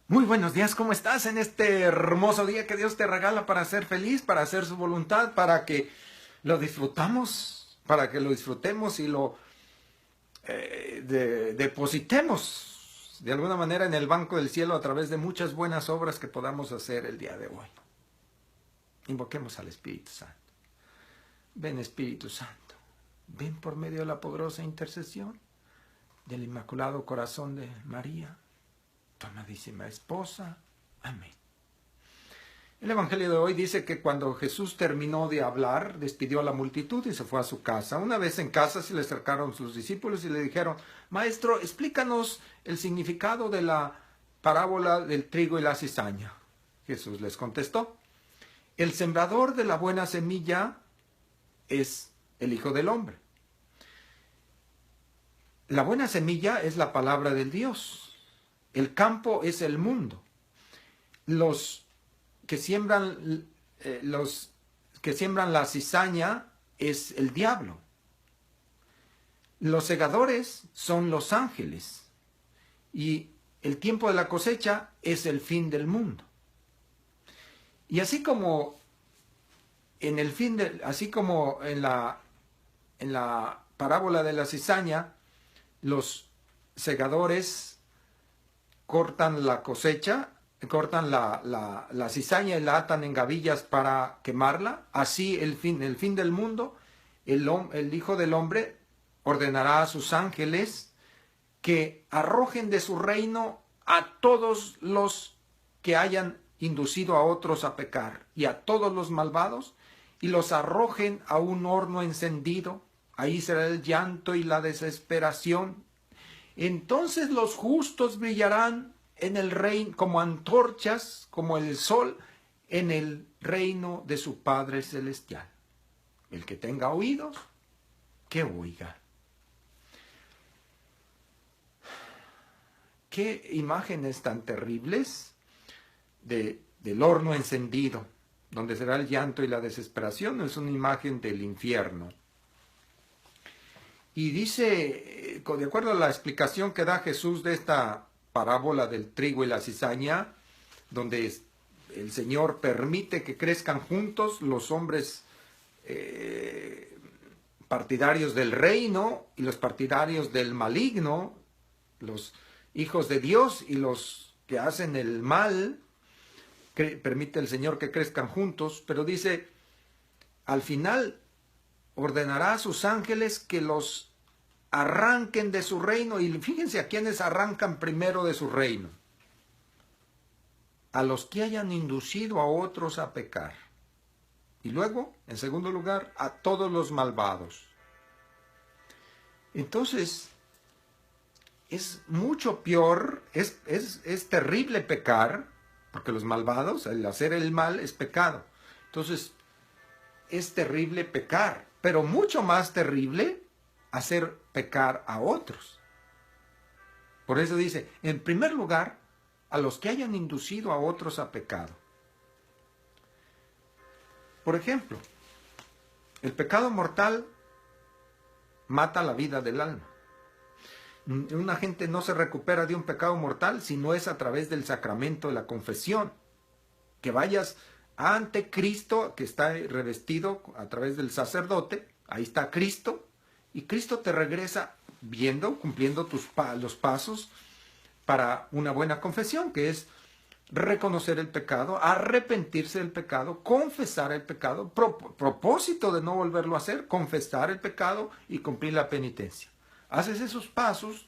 Muy buenos días, ¿cómo estás en este hermoso día que Dios te regala para ser feliz, para hacer su voluntad, para que lo disfrutamos, para que lo disfrutemos y lo depositemos de alguna manera en el banco del cielo a través de muchas buenas obras que podamos hacer el día de hoy? Invoquemos al Espíritu Santo. Ven Espíritu Santo, ven por medio de la poderosa intercesión del Inmaculado Corazón de María, tu amadísima esposa. Amén. El Evangelio de hoy dice que cuando Jesús terminó de hablar, despidió a la multitud y se fue a su casa. Una vez en casa se le acercaron sus discípulos y le dijeron: Maestro, explícanos el significado de la parábola del trigo y la cizaña. Jesús les contestó: el sembrador de la buena semilla es el Hijo del Hombre. La buena semilla es la palabra del Dios. El campo es el mundo. Los que siembran la cizaña es el diablo. Los segadores son los ángeles y el tiempo de la cosecha es el fin del mundo. Y así como así como en la parábola de la cizaña, los segadores cortan la cosecha, cortan la cizaña y la atan en gavillas para quemarla. Así el fin del mundo, el Hijo del Hombre ordenará a sus ángeles que arrojen de su reino a todos los que hayan inducido a otros a pecar y a todos los malvados, y los arrojen a un horno encendido. Ahí será el llanto y la desesperación. Entonces los justos brillarán en el reino como antorchas, como el sol, en el reino de su Padre Celestial. El que tenga oídos, que oiga. Qué imágenes tan terribles del horno encendido, donde será el llanto y la desesperación. Es una imagen del infierno. Y dice, de acuerdo a la explicación que da Jesús de esta parábola del trigo y la cizaña, donde el Señor permite que crezcan juntos los hombres partidarios del reino y los partidarios del maligno, los hijos de Dios y los que hacen el mal, permite el Señor que crezcan juntos, pero dice, al final ordenará a sus ángeles que los arranquen de su reino. Y fíjense a quienes arrancan primero de su reino: a los que hayan inducido a otros a pecar. Y luego, en segundo lugar, a todos los malvados. Entonces, es mucho peor, es terrible pecar, porque los malvados, el hacer el mal es pecado. Entonces, es terrible pecar, pero mucho más terrible hacer pecar a otros. Por eso dice, en primer lugar, a los que hayan inducido a otros a pecado. Por ejemplo, el pecado mortal mata la vida del alma. Una gente no se recupera de un pecado mortal si no es a través del sacramento de la confesión. Que vayas ante Cristo, que está revestido a través del sacerdote, ahí está Cristo, y Cristo te regresa cumpliendo los pasos para una buena confesión, que es reconocer el pecado, arrepentirse del pecado, confesar el pecado, propósito de no volverlo a hacer, confesar el pecado y cumplir la penitencia. Haces esos pasos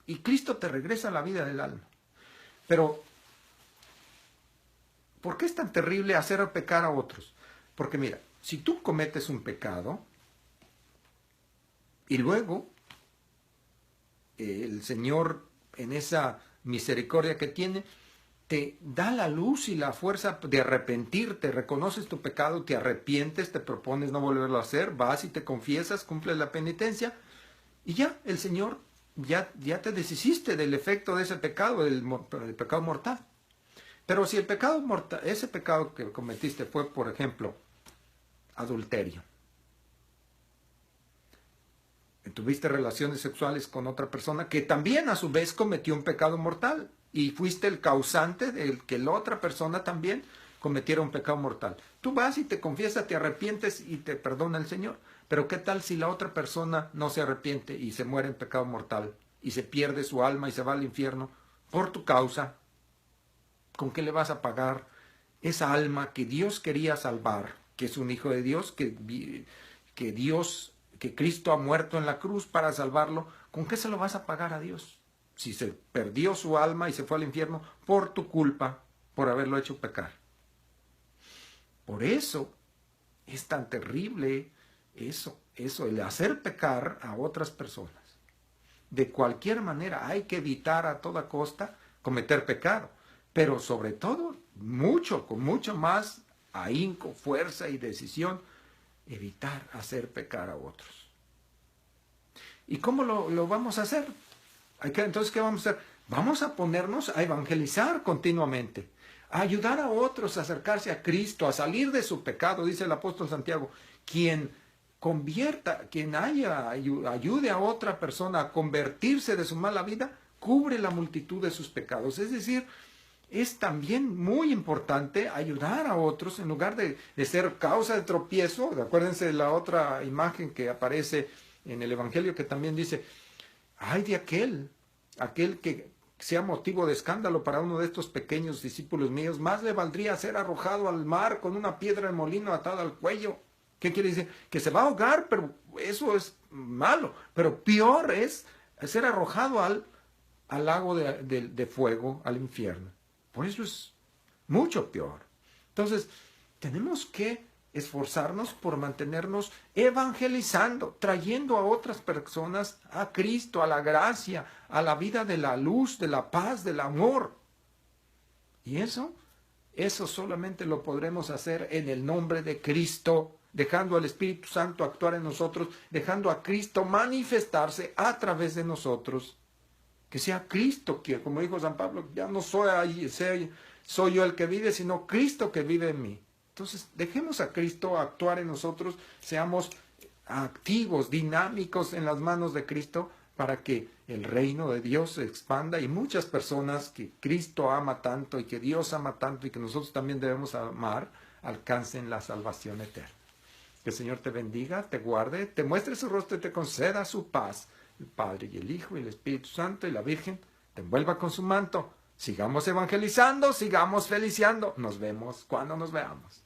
y Cristo te regresa a la vida del alma. Pero, ¿por qué es tan terrible hacer pecar a otros? Porque mira, si tú cometes un pecado y luego el Señor, en esa misericordia que tiene, te da la luz y la fuerza de arrepentirte, reconoces tu pecado, te arrepientes, te propones no volverlo a hacer, vas y te confiesas, cumples la penitencia, y ya el Señor ya te deshiciste del efecto de ese pecado, del pecado mortal. Pero si el pecado mortal, ese pecado que cometiste fue, por ejemplo, adulterio, tuviste relaciones sexuales con otra persona que también a su vez cometió un pecado mortal, y fuiste el causante de que la otra persona también cometiera un pecado mortal. Tú vas y te confiesas, te arrepientes y te perdona el Señor. Pero ¿qué tal si la otra persona no se arrepiente y se muere en pecado mortal y se pierde su alma y se va al infierno por tu causa? ¿Con qué le vas a pagar esa alma que Dios quería salvar, que es un hijo de Dios, que Cristo ha muerto en la cruz para salvarlo? ¿Con qué se lo vas a pagar a Dios? Si se perdió su alma y se fue al infierno por tu culpa, por haberlo hecho pecar. Por eso es tan terrible eso, el hacer pecar a otras personas. De cualquier manera hay que evitar a toda costa cometer pecado, pero sobre todo, con mucho más ahínco, fuerza y decisión, evitar hacer pecar a otros. ¿Y cómo lo vamos a hacer? Entonces, ¿qué vamos a hacer? Vamos a ponernos a evangelizar continuamente, a ayudar a otros a acercarse a Cristo, a salir de su pecado, dice el apóstol Santiago. Quien ayude a otra persona a convertirse de su mala vida, cubre la multitud de sus pecados. Es decir, es también muy importante ayudar a otros en lugar de ser causa de tropiezo. Acuérdense de la otra imagen que aparece en el Evangelio que también dice, ay de aquel que sea motivo de escándalo para uno de estos pequeños discípulos míos, más le valdría ser arrojado al mar con una piedra de molino atada al cuello. ¿Qué quiere decir? Que se va a ahogar, pero eso es malo. Pero peor es ser arrojado al lago de fuego, al infierno. Por eso es mucho peor. Entonces, tenemos que esforzarnos por mantenernos evangelizando, trayendo a otras personas a Cristo, a la gracia, a la vida de la luz, de la paz, del amor. Y eso solamente lo podremos hacer en el nombre de Cristo, dejando al Espíritu Santo actuar en nosotros, dejando a Cristo manifestarse a través de nosotros. Que sea Cristo, que como dijo San Pablo, ya no soy yo el que vive, sino Cristo que vive en mí. Entonces, dejemos a Cristo actuar en nosotros, seamos activos, dinámicos en las manos de Cristo para que el reino de Dios se expanda y muchas personas que Cristo ama tanto y que Dios ama tanto y que nosotros también debemos amar, alcancen la salvación eterna. Que el Señor te bendiga, te guarde, te muestre su rostro y te conceda su paz. El Padre y el Hijo y el Espíritu Santo y la Virgen te envuelva con su manto. Sigamos evangelizando, sigamos feliciando. Nos vemos cuando nos veamos.